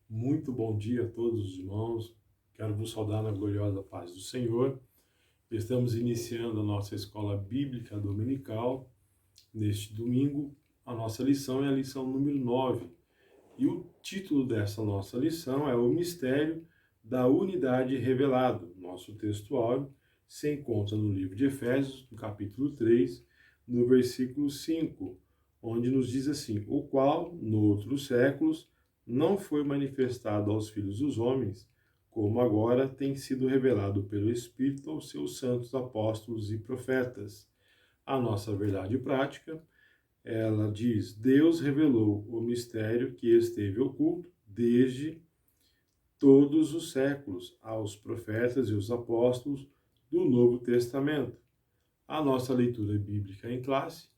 Muito bom dia a todos os irmãos. Quero vos saudar na gloriosa paz do Senhor. Estamos iniciando a nossa escola bíblica dominical. Neste domingo, a nossa lição é a lição número 9. E o título dessa nossa lição é O Mistério da Unidade Revelado. Nosso textuário se encontra no livro de Efésios, no capítulo 3, no versículo 5, onde nos diz assim: o qual, noutros séculos, não foi manifestado aos filhos dos homens, como agora tem sido revelado pelo Espírito aos seus santos apóstolos e profetas. A nossa verdade prática, ela diz: Deus revelou o mistério que esteve oculto desde todos os séculos aos profetas e os apóstolos do Novo Testamento. A nossa leitura bíblica em classe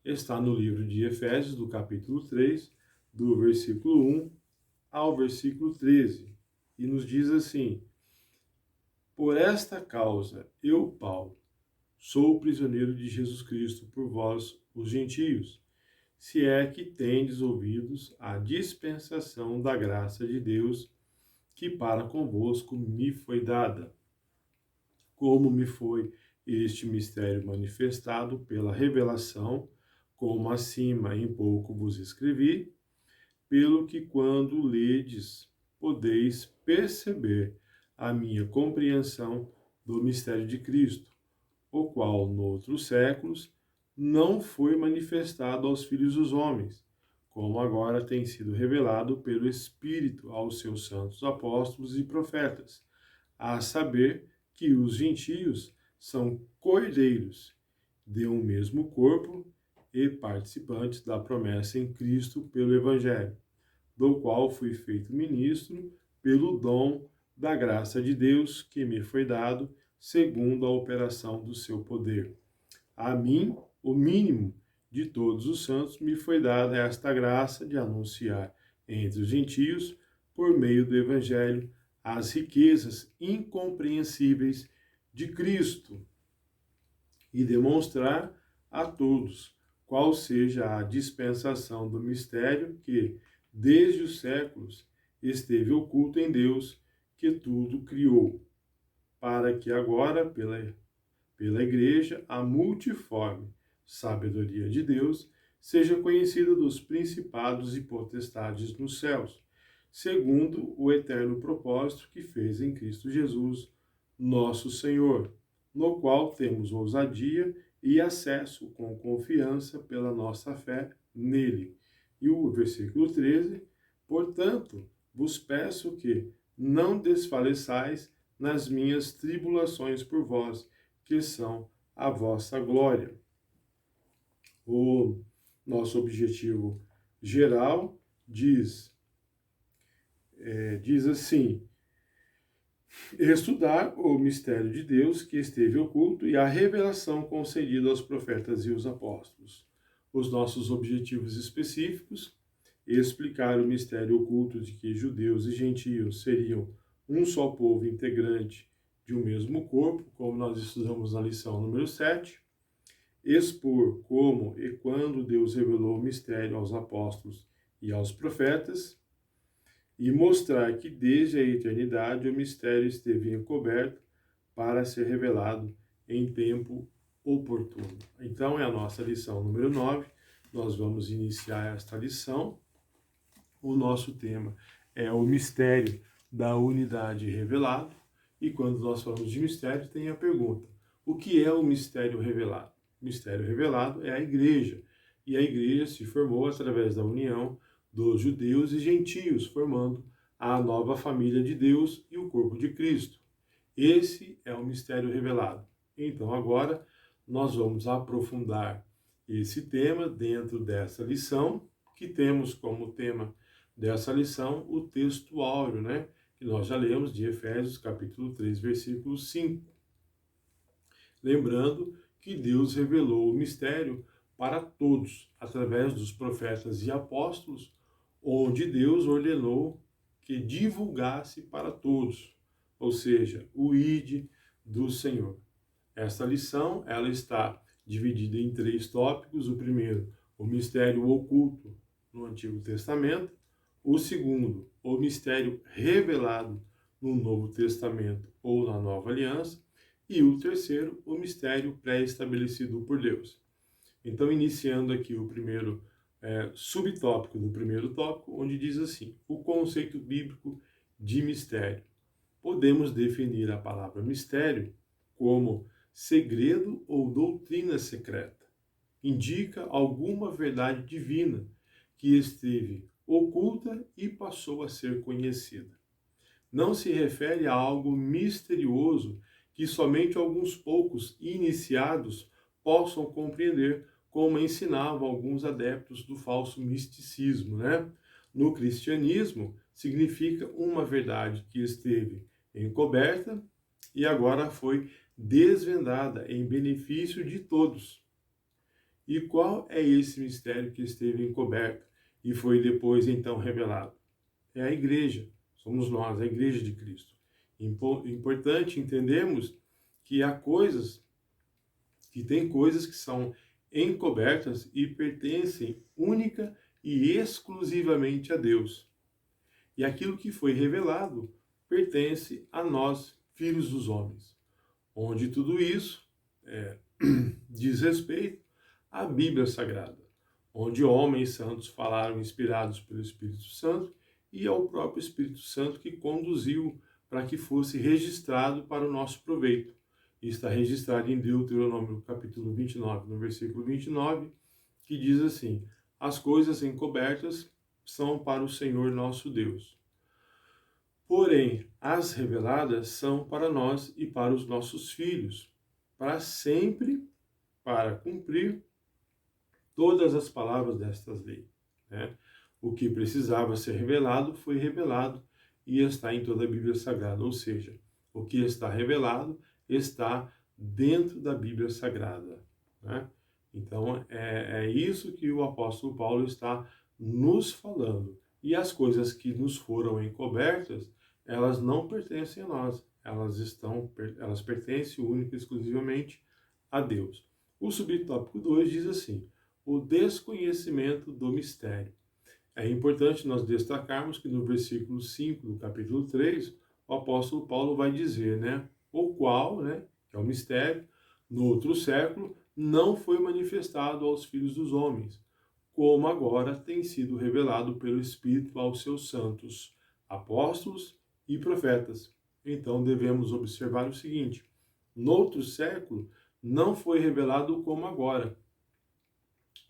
está no livro de Efésios, do capítulo 3, do versículo 1 ao versículo 13, e nos diz assim: por esta causa, eu, Paulo, sou prisioneiro de Jesus Cristo por vós, os gentios, se é que tendes ouvidos a dispensação da graça de Deus, que para convosco me foi dada, como me foi este mistério manifestado pela revelação, como acima em pouco vos escrevi, pelo que quando ledes, podeis perceber a minha compreensão do mistério de Cristo, o qual, noutros séculos, não foi manifestado aos filhos dos homens, como agora tem sido revelado pelo Espírito aos seus santos apóstolos e profetas, a saber que os gentios são cordeiros de um mesmo corpo e participantes da promessa em Cristo pelo Evangelho, do qual fui feito ministro pelo dom da graça de Deus que me foi dado, segundo a operação do seu poder. A mim, o mínimo de todos os santos, me foi dada esta graça de anunciar entre os gentios, por meio do Evangelho, as riquezas incompreensíveis de Cristo e demonstrar a todos qual seja a dispensação do mistério que, desde os séculos, esteve oculto em Deus, que tudo criou, para que agora, pela Igreja, a multiforme sabedoria de Deus seja conhecida dos principados e potestades nos céus, segundo o eterno propósito que fez em Cristo Jesus, nosso Senhor, no qual temos ousadia e acesso com confiança pela nossa fé nele. E o versículo 13, portanto, vos peço que não desfaleçais nas minhas tribulações por vós, que são a vossa glória. O nosso objetivo geral diz assim: estudar o mistério de Deus que esteve oculto e a revelação concedida aos profetas e os apóstolos. Os nossos objetivos específicos: explicar o mistério oculto de que judeus e gentios seriam um só povo integrante de um mesmo corpo, como nós estudamos na lição número 7, expor como e quando Deus revelou o mistério aos apóstolos e aos profetas, e mostrar que desde a eternidade o mistério esteve encoberto para ser revelado em tempo oportuno. Então é a nossa lição número 9. Nós vamos iniciar esta lição. O nosso tema é o mistério da unidade revelado. E quando nós falamos de mistério, tem a pergunta: o que é o mistério revelado? O mistério revelado é a igreja. E a igreja se formou através da união dos judeus e gentios, formando a nova família de Deus e o corpo de Cristo. Esse é o mistério revelado. Então agora nós vamos aprofundar esse tema dentro dessa lição, que temos como tema dessa lição o texto áureo, né? Que nós já lemos de Efésios capítulo 3, versículo 5. Lembrando que Deus revelou o mistério para todos, através dos profetas e apóstolos, onde Deus ordenou que divulgasse para todos, ou seja, o ID do Senhor. Esta lição, ela está dividida em 3 tópicos. O primeiro, o mistério oculto no Antigo Testamento. O segundo, o mistério revelado no Novo Testamento ou na Nova Aliança. E o terceiro, o mistério pré-estabelecido por Deus. Então, iniciando aqui o primeiro subtópico do primeiro tópico, onde diz assim: o conceito bíblico de mistério. Podemos definir a palavra mistério como segredo ou doutrina secreta. Indica alguma verdade divina que esteve oculta e passou a ser conhecida. Não se refere a algo misterioso que somente alguns poucos iniciados possam compreender, como ensinavam alguns adeptos do falso misticismo, né? No cristianismo, significa uma verdade que esteve encoberta e agora foi desvendada em benefício de todos. E qual é esse mistério que esteve encoberto e foi depois então revelado? É a igreja, somos nós, a igreja de Cristo. Importante entendermos que há coisas, que tem coisas que são encobertas e pertencem única e exclusivamente a Deus. E aquilo que foi revelado pertence a nós, filhos dos homens. Onde tudo isso diz respeito à Bíblia Sagrada, onde homens santos falaram inspirados pelo Espírito Santo e ao próprio Espírito Santo que conduziu para que fosse registrado para o nosso proveito. E está registrado em Deuteronômio capítulo 29, no versículo 29, que diz assim: as coisas encobertas são para o Senhor nosso Deus. Porém, as reveladas são para nós e para os nossos filhos, para sempre, para cumprir todas as palavras destas leis, né? O que precisava ser revelado foi revelado e está em toda a Bíblia Sagrada, ou seja, o que está revelado está dentro da Bíblia Sagrada, né? Então, é isso que o apóstolo Paulo está nos falando. E as coisas que nos foram encobertas, elas não pertencem a nós, elas pertencem única e exclusivamente a Deus. O subtópico 2 diz assim: o desconhecimento do mistério. É importante nós destacarmos que no versículo 5 do capítulo 3, o apóstolo Paulo vai dizer, né, o qual, né, que é o mistério, no outro século, não foi manifestado aos filhos dos homens, como agora tem sido revelado pelo Espírito aos seus santos, apóstolos e profetas. Então devemos observar o seguinte: no outro século não foi revelado como agora.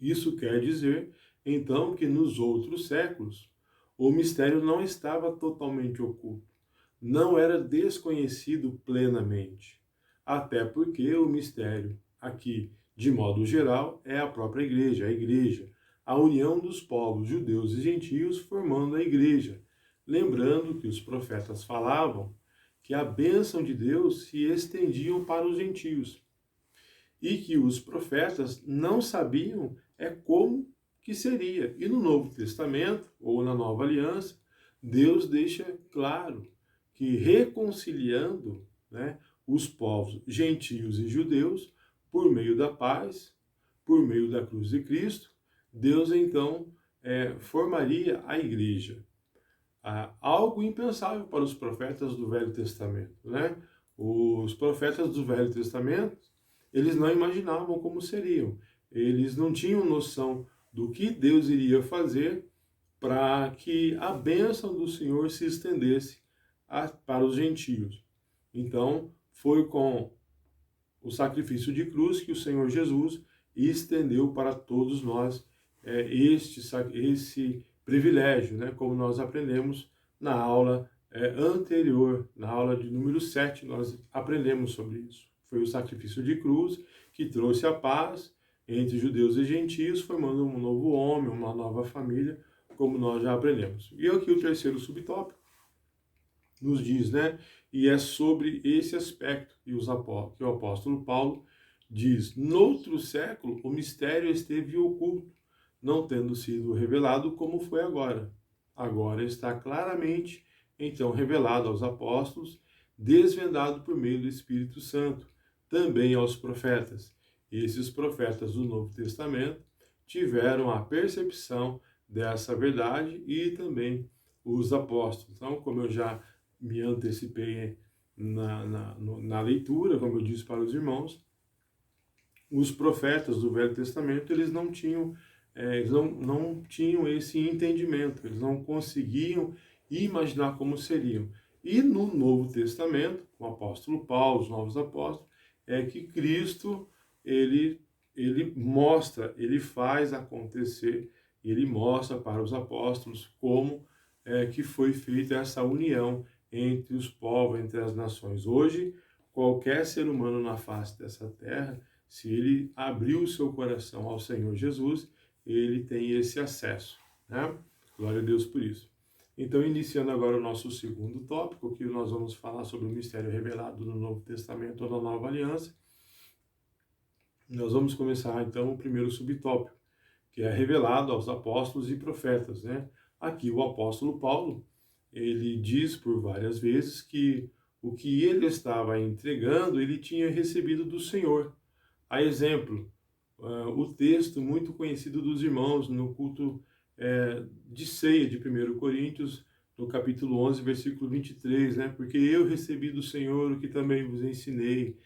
Isso quer dizer, então, que nos outros séculos o mistério não estava totalmente oculto, não era desconhecido plenamente. Até porque o mistério, aqui, de modo geral, é a própria igreja, a união dos povos judeus e gentios formando a igreja. Lembrando que os profetas falavam que a bênção de Deus se estendia para os gentios e que os profetas não sabiam como que seria. E no Novo Testamento, ou na Nova Aliança, Deus deixa claro que reconciliando, né, os povos gentios e judeus, por meio da paz, por meio da cruz de Cristo, Deus então formaria a igreja. Algo impensável para os profetas do Velho Testamento, né? Os profetas do Velho Testamento, eles não imaginavam como seriam. Eles não tinham noção do que Deus iria fazer para que a bênção do Senhor se estendesse para os gentios. Então, foi com o sacrifício de cruz que o Senhor Jesus estendeu para todos nós esse privilégio, né? Como nós aprendemos na aula anterior, na aula de número 7, nós aprendemos sobre isso. Foi o sacrifício de cruz que trouxe a paz entre judeus e gentios, formando um novo homem, uma nova família, como nós já aprendemos. E aqui o terceiro subtópico nos diz, né? E é sobre esse aspecto que o apóstolo Paulo diz: noutro século o mistério esteve oculto, não tendo sido revelado como foi agora. Agora está claramente, então, revelado aos apóstolos, desvendado por meio do Espírito Santo, também aos profetas. Esses profetas do Novo Testamento tiveram a percepção dessa verdade e também os apóstolos. Então, como eu já me antecipei na leitura, como eu disse para os irmãos, os profetas do Velho Testamento, eles não tinham, não tinham esse entendimento, eles não conseguiam imaginar como seriam. E no Novo Testamento, com o apóstolo Paulo, os novos apóstolos, é que Cristo, ele mostra, ele faz acontecer, ele mostra para os apóstolos como que foi feita essa união entre os povos, entre as nações. Hoje, qualquer ser humano na face dessa terra, se ele abriu o seu coração ao Senhor Jesus, ele tem esse acesso, né? Glória a Deus por isso. Então, iniciando agora o nosso segundo tópico, que nós vamos falar sobre o mistério revelado no Novo Testamento ou na Nova Aliança. Nós vamos começar, então, o primeiro subtópico, que é revelado aos apóstolos e profetas, né? Aqui o apóstolo Paulo, ele diz por várias vezes que o que ele estava entregando, ele tinha recebido do Senhor. A exemplo, o texto muito conhecido dos irmãos no culto de ceia de 1 Coríntios, no capítulo 11, versículo 23, né? Porque eu recebi do Senhor o que também vos ensinei.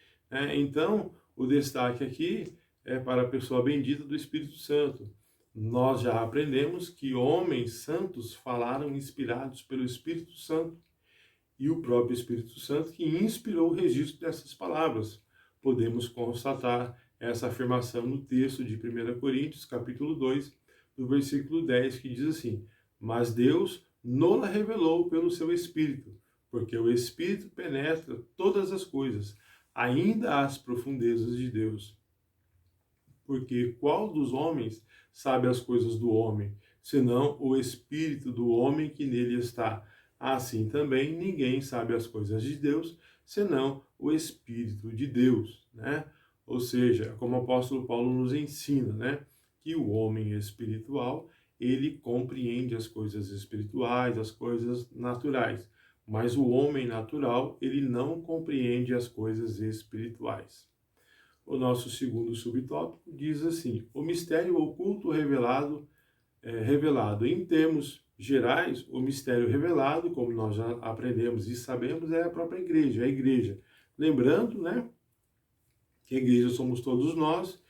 Então, o destaque aqui é para a pessoa bendita do Espírito Santo. Nós já aprendemos que homens santos falaram inspirados pelo Espírito Santo e o próprio Espírito Santo que inspirou o registro dessas palavras. Podemos constatar essa afirmação no texto de 1 Coríntios, capítulo 2, do versículo 10, que diz assim: mas Deus nola revelou pelo seu Espírito, porque o Espírito penetra todas as coisas, ainda as profundezas de Deus. Porque qual dos homens sabe as coisas do homem, senão o Espírito do homem que nele está? Assim também ninguém sabe as coisas de Deus, senão o Espírito de Deus, né? Ou seja, como o apóstolo Paulo nos ensina, né? Que o homem espiritual, ele compreende as coisas espirituais, as coisas naturais. Mas o homem natural, ele não compreende as coisas espirituais. O nosso segundo subtópico diz assim: o mistério oculto revelado, revelado em termos gerais, o mistério revelado, como nós já aprendemos e sabemos, é a própria igreja, a igreja. Lembrando, né, que a igreja somos todos nós,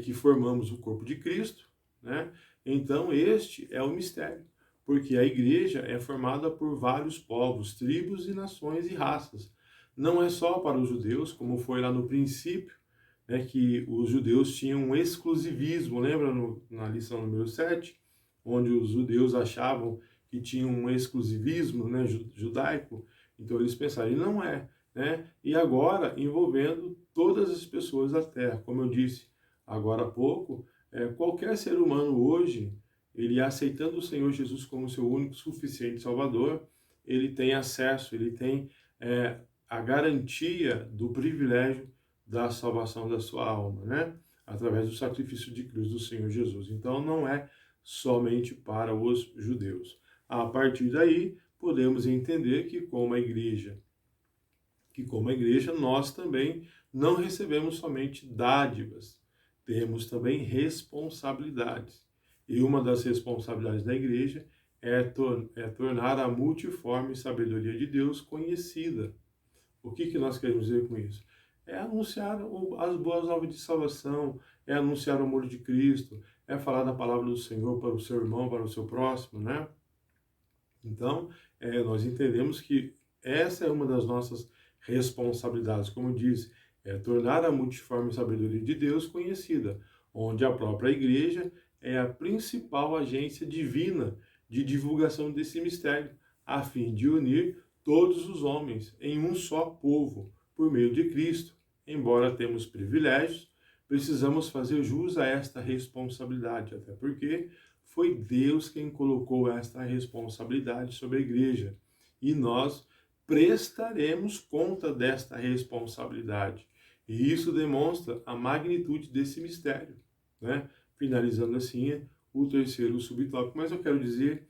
que formamos o corpo de Cristo, né? Então este é o mistério, porque a igreja é formada por vários povos, tribos e nações e raças. Não é só para os judeus, como foi lá no princípio, né, que os judeus tinham um exclusivismo, lembra na lição número 7, onde os judeus achavam que tinham um exclusivismo, né, judaico, então eles pensaram, e não é, né? E agora envolvendo todas as pessoas da terra, como eu disse agora há pouco, qualquer ser humano hoje, ele aceitando o Senhor Jesus como seu único suficiente Salvador, ele tem acesso, ele tem a garantia do privilégio da salvação da sua alma, né? Através do sacrifício de cruz do Senhor Jesus. Então não é somente para os judeus. A partir daí, podemos entender que como a igreja, nós também não recebemos somente dádivas, temos também responsabilidades. E uma das responsabilidades da igreja é tornar a multiforme sabedoria de Deus conhecida. O que nós queremos dizer com isso? É anunciar as boas novas de salvação, é anunciar o amor de Cristo, é falar da palavra do Senhor para o seu irmão, para o seu próximo, né? Então, nós entendemos que essa é uma das nossas responsabilidades, como eu disse, é tornar a multiforme sabedoria de Deus conhecida, onde a própria igreja é a principal agência divina de divulgação desse mistério, a fim de unir todos os homens em um só povo, por meio de Cristo. Embora temos privilégios, precisamos fazer jus a esta responsabilidade, até porque foi Deus quem colocou esta responsabilidade sobre a igreja. E nós prestaremos conta desta responsabilidade. E isso demonstra a magnitude desse mistério, né? Finalizando assim o terceiro subtópico. Mas eu quero dizer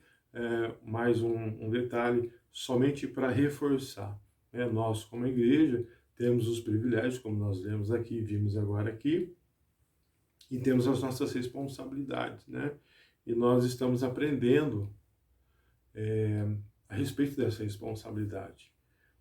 mais um detalhe, somente para reforçar. Nós, como igreja, temos os privilégios, como nós vemos aqui, vimos agora aqui, e temos as nossas responsabilidades, né? e nós estamos aprendendo a respeito dessa responsabilidade.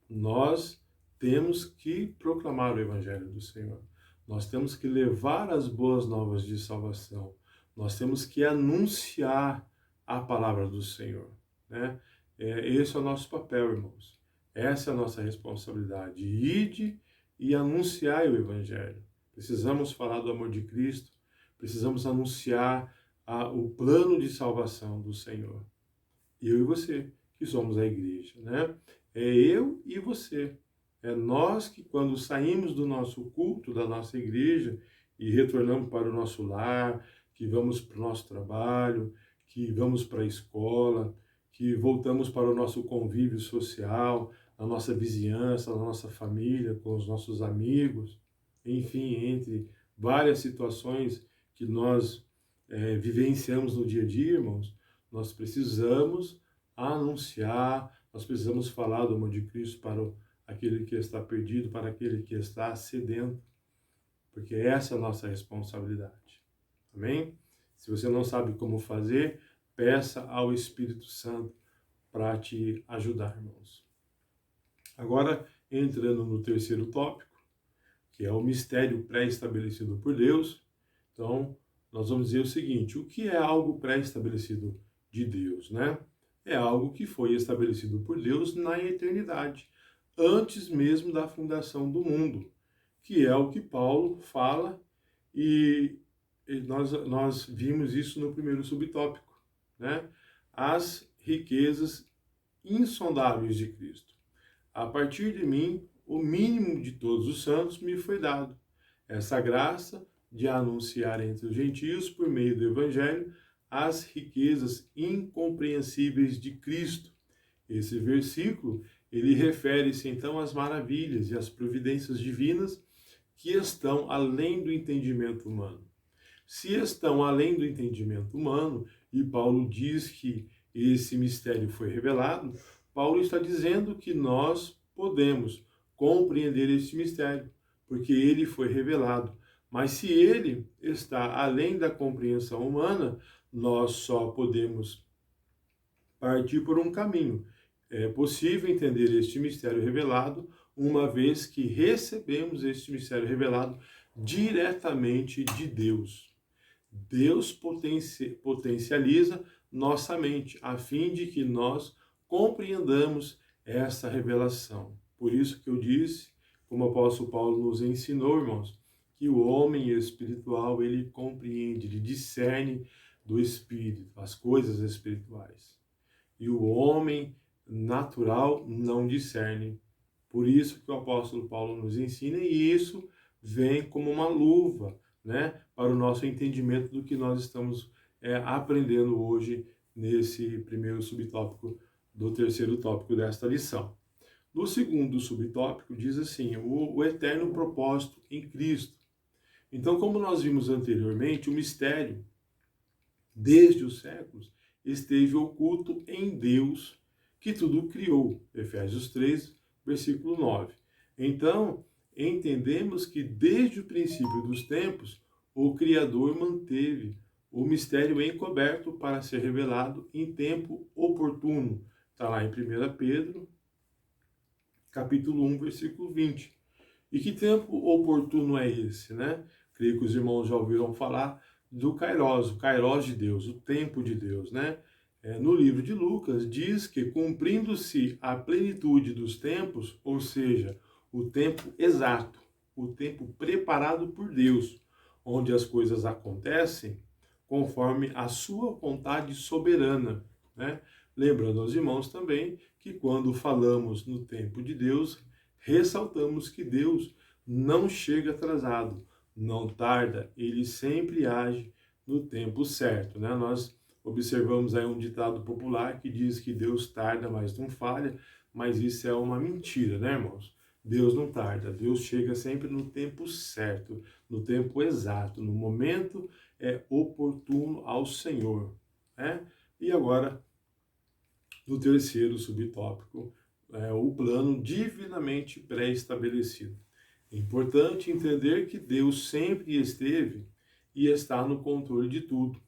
Nós temos que proclamar o Evangelho do Senhor. Nós temos que levar as boas novas de salvação. Nós temos que anunciar a palavra do Senhor, né? Esse é o nosso papel, irmãos. Essa é a nossa responsabilidade. Ide e anunciai o Evangelho. Precisamos falar do amor de Cristo. Precisamos anunciar o plano de salvação do Senhor. Eu e você, que somos a igreja, né? É eu e você. É nós que, quando saímos do nosso culto, da nossa igreja, e retornamos para o nosso lar, que vamos para o nosso trabalho, que vamos para a escola, que voltamos para o nosso convívio social, na nossa vizinhança, na nossa família, com os nossos amigos, enfim, entre várias situações que nós vivenciamos no dia a dia, irmãos, nós precisamos anunciar, nós precisamos falar do amor de Cristo para aquele que está perdido, para aquele que está sedento, porque essa é a nossa responsabilidade. Amém? Se você não sabe como fazer, peça ao Espírito Santo para te ajudar, irmãos. Agora, entrando no terceiro tópico, que é o mistério pré-estabelecido por Deus, então, nós vamos dizer o seguinte: o que é algo pré-estabelecido de Deus, né? É algo que foi estabelecido por Deus na eternidade, antes mesmo da fundação do mundo, que é o que Paulo fala, e nós vimos isso no primeiro subtópico, né? As riquezas insondáveis de Cristo. A partir de mim, o mínimo de todos os santos me foi dado. Essa graça de anunciar entre os gentios, por meio do Evangelho, as riquezas incompreensíveis de Cristo. Esse versículo, ele refere-se então às maravilhas e às providências divinas que estão além do entendimento humano. Se estão além do entendimento humano, e Paulo diz que esse mistério foi revelado, Paulo está dizendo que nós podemos compreender esse mistério, porque ele foi revelado. Mas se ele está além da compreensão humana, nós só podemos partir por um caminho. É possível entender este mistério revelado uma vez que recebemos este mistério revelado diretamente de Deus. Deus potencializa nossa mente, a fim de que nós compreendamos essa revelação. Por isso que eu disse, como o apóstolo Paulo nos ensinou, irmãos, que o homem espiritual, ele compreende, ele discerne do Espírito, as coisas espirituais. E o homem natural não discerne. Por isso que o apóstolo Paulo nos ensina, e isso vem como uma luva, né, para o nosso entendimento do que nós estamos aprendendo hoje nesse primeiro subtópico do terceiro tópico desta lição. No segundo subtópico diz assim: o eterno propósito em Cristo. Então, como nós vimos anteriormente, o mistério, desde os séculos, esteve oculto em Deus, que tudo criou. Efésios 3, versículo 9. Então, entendemos que desde o princípio dos tempos, o Criador manteve o mistério encoberto para ser revelado em tempo oportuno. Está lá em 1 Pedro, capítulo 1, versículo 20. E que tempo oportuno é esse, né? Creio que os irmãos já ouviram falar do Kairos, o Kairos de Deus, o tempo de Deus, né? No livro de Lucas, diz que cumprindo-se a plenitude dos tempos, ou seja, o tempo exato, o tempo preparado por Deus, onde as coisas acontecem conforme a sua vontade soberana, né? Lembrando aos irmãos também que quando falamos no tempo de Deus, ressaltamos que Deus não chega atrasado, não tarda, ele sempre age no tempo certo, né? Nós observamos aí um ditado popular que diz que Deus tarda, mas não falha, mas isso é uma mentira, né, irmãos? Deus não tarda, Deus chega sempre no tempo certo, no tempo exato, no momento oportuno ao Senhor, né? E agora, no terceiro subtópico, o plano divinamente pré-estabelecido. É importante entender que Deus sempre esteve e está no controle de tudo.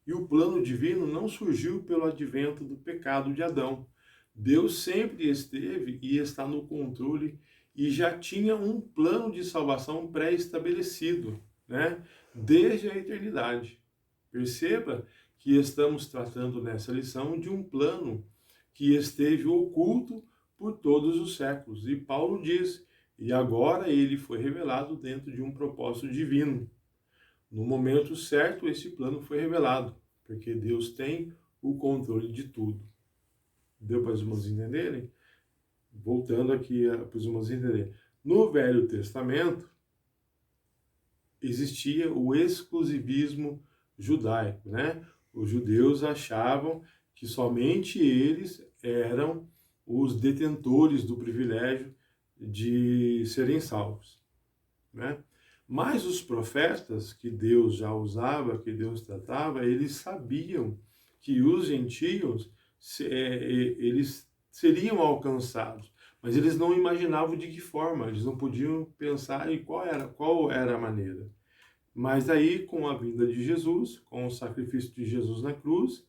E o plano divino não surgiu pelo advento do pecado de Adão. Deus sempre esteve e está no controle e já tinha um plano de salvação pré-estabelecido, né? Desde a eternidade. Perceba que estamos tratando nessa lição de um plano que esteve oculto por todos os séculos. E Paulo diz, e agora ele foi revelado dentro de um propósito divino. No momento certo, esse plano foi revelado, porque Deus tem o controle de tudo. Deu para os irmãos entenderem? Voltando aqui para os irmãos entenderem. No Velho Testamento, existia o exclusivismo judaico, né? Os judeus achavam que somente eles eram os detentores do privilégio de serem salvos, né? Mas os profetas que Deus já usava, que Deus tratava, eles sabiam que os gentios eles seriam alcançados, mas eles não imaginavam de que forma, eles não podiam pensar em qual era a maneira. Mas aí, com a vinda de Jesus, com o sacrifício de Jesus na cruz,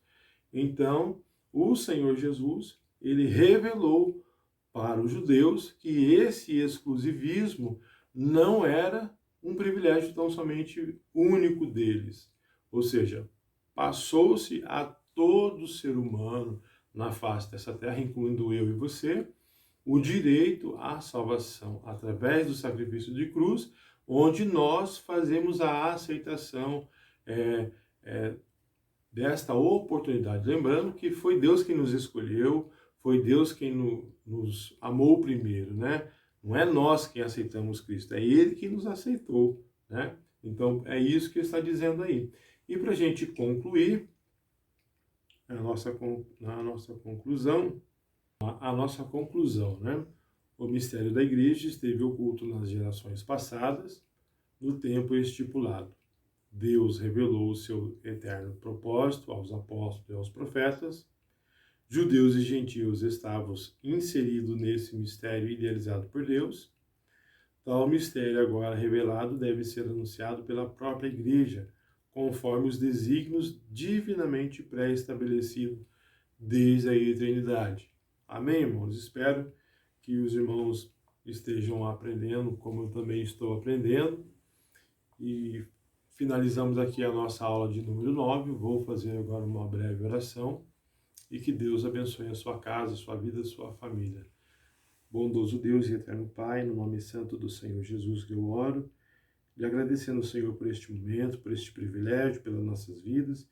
então o Senhor Jesus, ele revelou para os judeus que esse exclusivismo não era um privilégio tão somente único deles. Ou seja, passou-se a todo ser humano na face dessa terra, incluindo eu e você, o direito à salvação através do sacrifício de cruz, onde nós fazemos a aceitação desta oportunidade. Lembrando que foi Deus quem nos escolheu, foi Deus quem nos amou primeiro, né? Não é nós quem aceitamos Cristo, é Ele que nos aceitou, né? Então, é isso que está dizendo aí. E para a gente concluir a nossa conclusão, né? O mistério da igreja esteve oculto nas gerações passadas, no tempo estipulado. Deus revelou o seu eterno propósito aos apóstolos e aos profetas. Judeus e gentios estavam inseridos nesse mistério idealizado por Deus. Tal mistério agora revelado deve ser anunciado pela própria igreja, conforme os desígnios divinamente pré-estabelecidos desde a eternidade. Amém, irmãos? Espero que os irmãos estejam aprendendo, como eu também estou aprendendo. E finalizamos aqui a nossa aula de número 9. Vou fazer agora uma breve oração. E que Deus abençoe a sua casa, a sua vida, a sua família. Bondoso Deus e eterno Pai, no nome santo do Senhor Jesus que eu oro, lhe agradecendo ao Senhor por este momento, por este privilégio, pelas nossas vidas,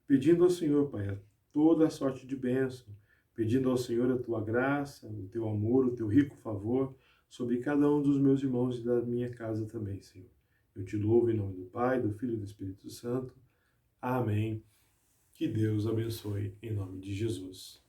pedindo ao Senhor, Pai, toda a sorte de bênção, pedindo ao Senhor a tua graça, o teu amor, o teu rico favor sobre cada um dos meus irmãos e da minha casa também, Senhor. Eu te louvo em nome do Pai, do Filho e do Espírito Santo. Amém. Que Deus abençoe em nome de Jesus.